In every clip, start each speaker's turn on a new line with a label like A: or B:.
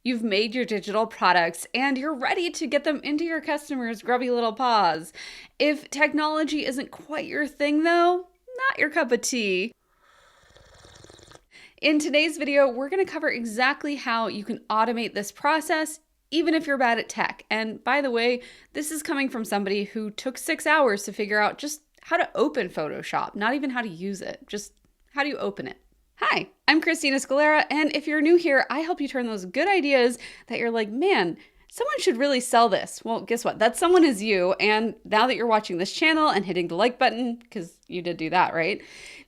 A: You've made your digital products and you're ready to get them into your customers' grubby little paws. If technology isn't quite your thing though, not your cup of tea. In today's video, we're going to cover exactly how you can automate this process even if you're bad at tech. And by the way, this is coming from somebody who took 6 hours to figure out just how to open Photoshop, not even how to use it, just how do you open it? Hi, I'm Christina Scalera, and if you're new here, I help you turn those good ideas that you're like, man, someone should really sell this. Well, guess what? That someone is you, and now that you're watching this channel and hitting the like button, because you did do that, right?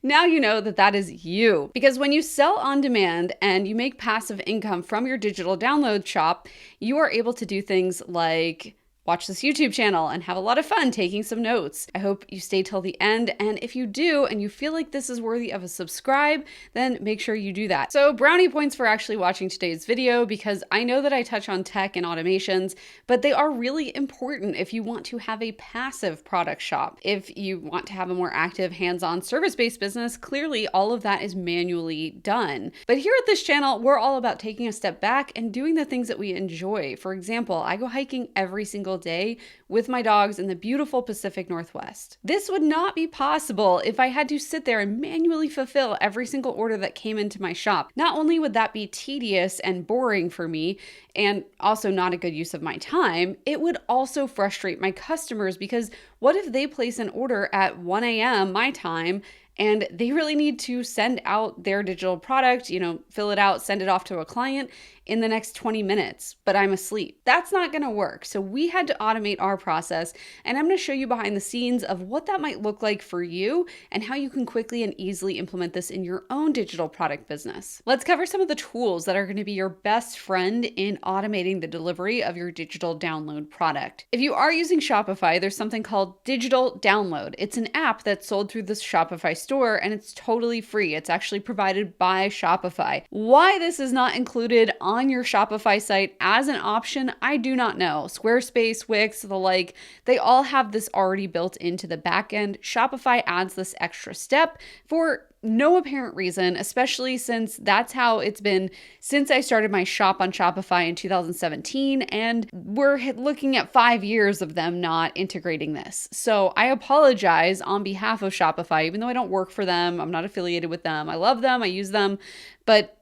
A: Now you know that that is you. Because when you sell on demand and you make passive income from your digital download shop, you are able to do things like watch this YouTube channel and have a lot of fun taking some notes. I hope you stay till the end, and if you do and you feel like this is worthy of a subscribe, then make sure you do that. So brownie points for actually watching today's video, because I know that I touch on tech and automations, but they are really important if you want to have a passive product shop. If you want to have a more active hands-on service-based business, clearly all of that is manually done. But here at this channel, we're all about taking a step back and doing the things that we enjoy. For example, I go hiking every single day with my dogs in the beautiful Pacific Northwest. This would not be possible if I had to sit there and manually fulfill every single order that came into my shop. Not only would that be tedious and boring for me, and also not a good use of my time, it would also frustrate my customers, because what if they place an order at 1 a.m. my time and they really need to send out their digital product, fill it out, send it off to a client in the next 20 minutes, but I'm asleep? That's not gonna work. So we had to automate our process, and I'm gonna show you behind the scenes of what that might look like for you and how you can quickly and easily implement this in your own digital product business. Let's cover some of the tools that are gonna be your best friend in automating the delivery of your digital download product. If you are using Shopify, there's something called Digital Download. It's an app that's sold through the Shopify store, and it's totally free. It's actually provided by Shopify. Why this is not included on your Shopify site as an option, I do not know. Squarespace, Wix, the like, they all have this already built into the back end. Shopify adds this extra step for no apparent reason, especially since that's how it's been since I started my shop on Shopify in 2017, and we're looking at 5 years of them not integrating this. So I apologize on behalf of Shopify, even though I don't work for them, I'm not affiliated with them, I love them, I use them, but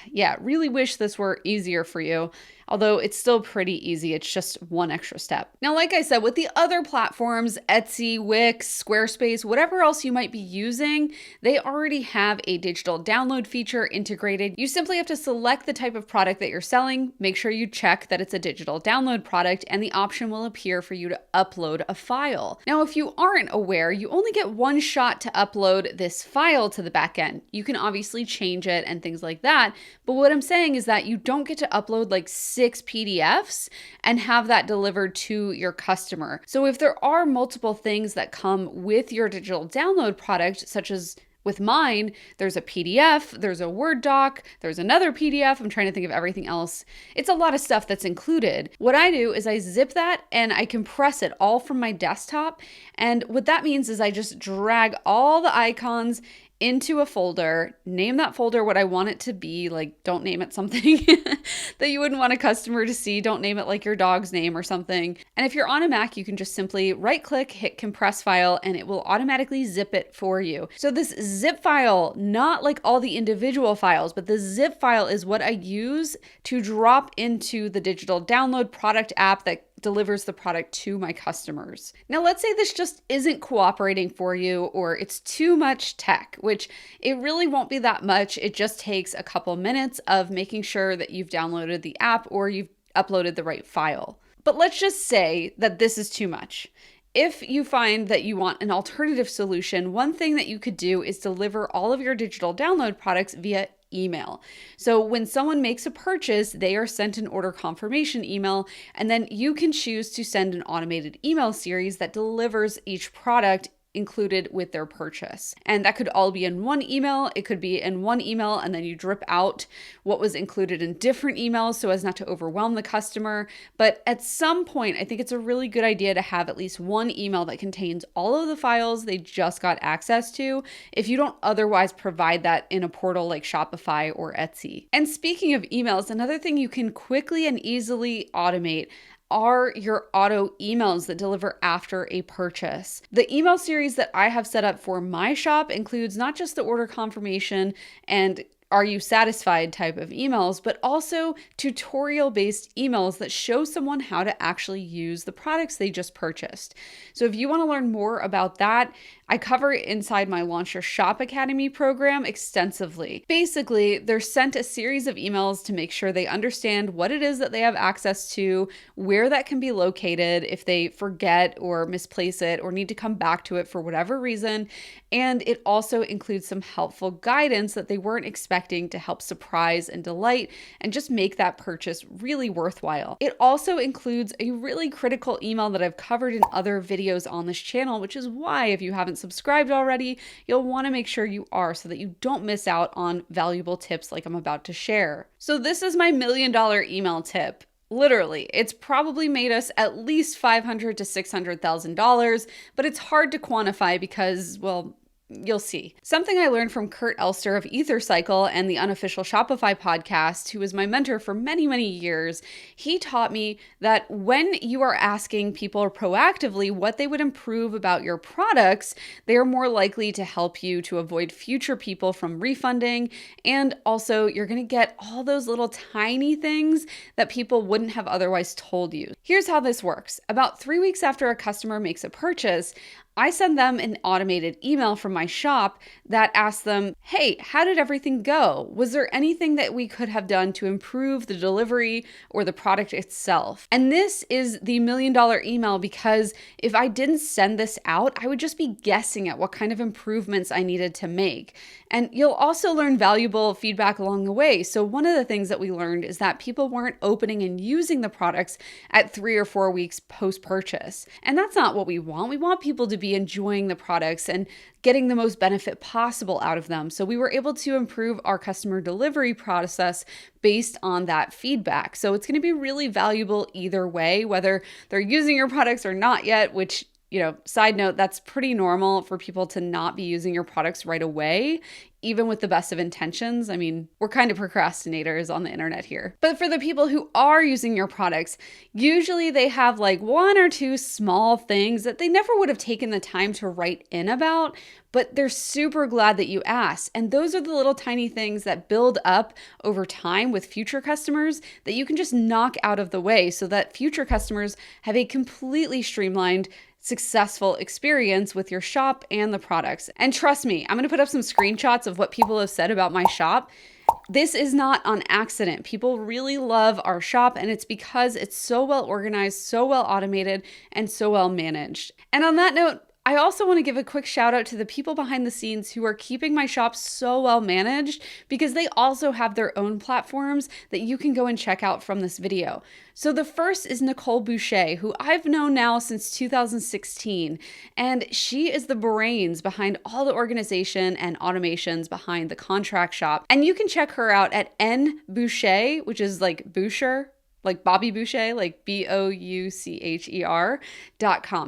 A: yeah, really wish this were easier for you. Although it's still pretty easy, it's just one extra step. Now, like I said, with the other platforms, Etsy, Wix, Squarespace, whatever else you might be using, they already have a digital download feature integrated. You simply have to select the type of product that you're selling, make sure you check that it's a digital download product, and the option will appear for you to upload a file. Now, if you aren't aware, you only get one shot to upload this file to the backend. You can obviously change it and things like that, but what I'm saying is that you don't get to upload like 6 PDFs and have that delivered to your customer. So if there are multiple things that come with your digital download product, such as with mine, there's a PDF, there's a Word doc, there's another PDF, I'm trying to think of everything else. It's a lot of stuff that's included. What I do is I zip that and I compress it all from my desktop. And what that means is I just drag all the icons into a folder, name that folder what I want it to be. Like, don't name it something that you wouldn't want a customer to see. Don't name it like your dog's name or something. And if you're on a Mac, you can just simply right click, hit compress file, and it will automatically zip it for you. So this zip file, not like all the individual files, but the zip file is what I use to drop into the digital download product app that delivers the product to my customers. Now, let's say this just isn't cooperating for you, or it's too much tech, which it really won't be that much. It just takes a couple minutes of making sure that you've downloaded the app or you've uploaded the right file. But let's just say that this is too much. If you find that you want an alternative solution, one thing that you could do is deliver all of your digital download products via email. So when someone makes a purchase, they are sent an order confirmation email, and then you can choose to send an automated email series that delivers each product included with their purchase. And that could all be in one email. It could be in one email and then you drip out what was included in different emails so as not to overwhelm the customer. But at some point, I think it's a really good idea to have at least one email that contains all of the files they just got access to if you don't otherwise provide that in a portal like Shopify or Etsy. And speaking of emails, another thing you can quickly and easily automate are your auto emails that deliver after a purchase. The email series that I have set up for my shop includes not just the order confirmation and are you satisfied type of emails, but also tutorial-based emails that show someone how to actually use the products they just purchased. So if you want to learn more about that, I cover it inside my Launch Your Shop Academy program extensively. Basically, they're sent a series of emails to make sure they understand what it is that they have access to, where that can be located if they forget or misplace it or need to come back to it for whatever reason. And it also includes some helpful guidance that they weren't expecting to help surprise and delight and just make that purchase really worthwhile. It also includes a really critical email that I've covered in other videos on this channel, which is why if you haven't subscribed already, you'll want to make sure you are so that you don't miss out on valuable tips like I'm about to share. So this is my $1 million email tip. Literally, it's probably made us at least $500,000 to $600,000, but it's hard to quantify because, well, you'll see. Something I learned from Kurt Elster of EtherCycle and the Unofficial Shopify podcast, who was my mentor for many, many years, he taught me that when you are asking people proactively what they would improve about your products, they are more likely to help you to avoid future people from refunding. And also, you're going to get all those little tiny things that people wouldn't have otherwise told you. Here's how this works. About 3 weeks after a customer makes a purchase, I send them an automated email from my shop that asks them, hey, how did everything go? Was there anything that we could have done to improve the delivery or the product itself? And this is the $1 million email because if I didn't send this out, I would just be guessing at what kind of improvements I needed to make. And you'll also learn valuable feedback along the way. So one of the things that we learned is that people weren't opening and using the products at 3 or 4 weeks post-purchase. And that's not what we want. We want people to be enjoying the products and getting the most benefit possible out of them. So we were able to improve our customer delivery process based on that feedback. So it's going to be really valuable either way, whether they're using your products or not yet, which, side note, that's pretty normal for people to not be using your products right away, even with the best of intentions. I mean, we're kind of procrastinators on the internet here. But for the people who are using your products, usually they have like 1 or 2 small things that they never would have taken the time to write in about, but they're super glad that you asked. And those are the little tiny things that build up over time with future customers that you can just knock out of the way so that future customers have a completely streamlined, successful experience with your shop and the products. And trust me, I'm going to put up some screenshots of what people have said about my shop. This is not on accident. People really love our shop, and it's because it's so well organized, so well automated, and so well managed. And on that note, I also want to give a quick shout out to the people behind the scenes who are keeping my shop so well managed because they also have their own platforms that you can go and check out from this video. So the first is Nicole Boucher, who I've known now since 2016, and she is the brains behind all the organization and automations behind the contract shop. And you can check her out at nboucher, which is like Boucher, like Bobby Boucher, like BOUCHER.com.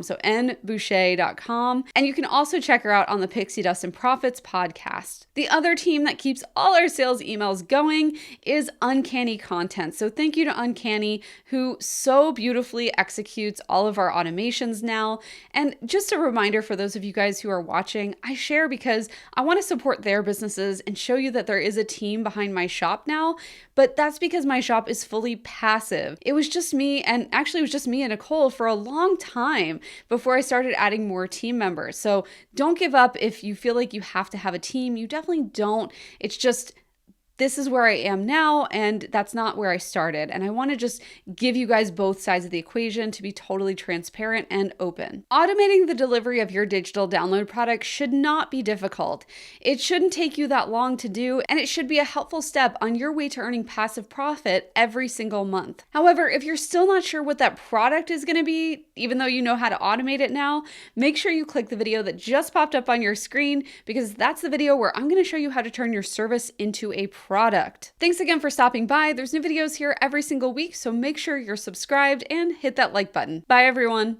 A: So nboucher.com. And you can also check her out on the Pixie Dust and Profits podcast. The other team that keeps all our sales emails going is Uncanny Content. So thank you to Uncanny, who so beautifully executes all of our automations now. And just a reminder for those of you guys who are watching, I share because I want to support their businesses and show you that there is a team behind my shop now, but that's because my shop is fully passive. It was just me, and actually it was just me and Nicole for a long time before I started adding more team members. So don't give up if you feel like you have to have a team. You definitely don't. It's just this is where I am now, and that's not where I started. And I want to just give you guys both sides of the equation to be totally transparent and open. Automating the delivery of your digital download product should not be difficult. It shouldn't take you that long to do, and it should be a helpful step on your way to earning passive profit every single month. However, if you're still not sure what that product is going to be, even though you know how to automate it now, make sure you click the video that just popped up on your screen, because that's the video where I'm going to show you how to turn your service into a product. Thanks again for stopping by. There's new videos here every single week, so make sure you're subscribed and hit that like button. Bye, everyone.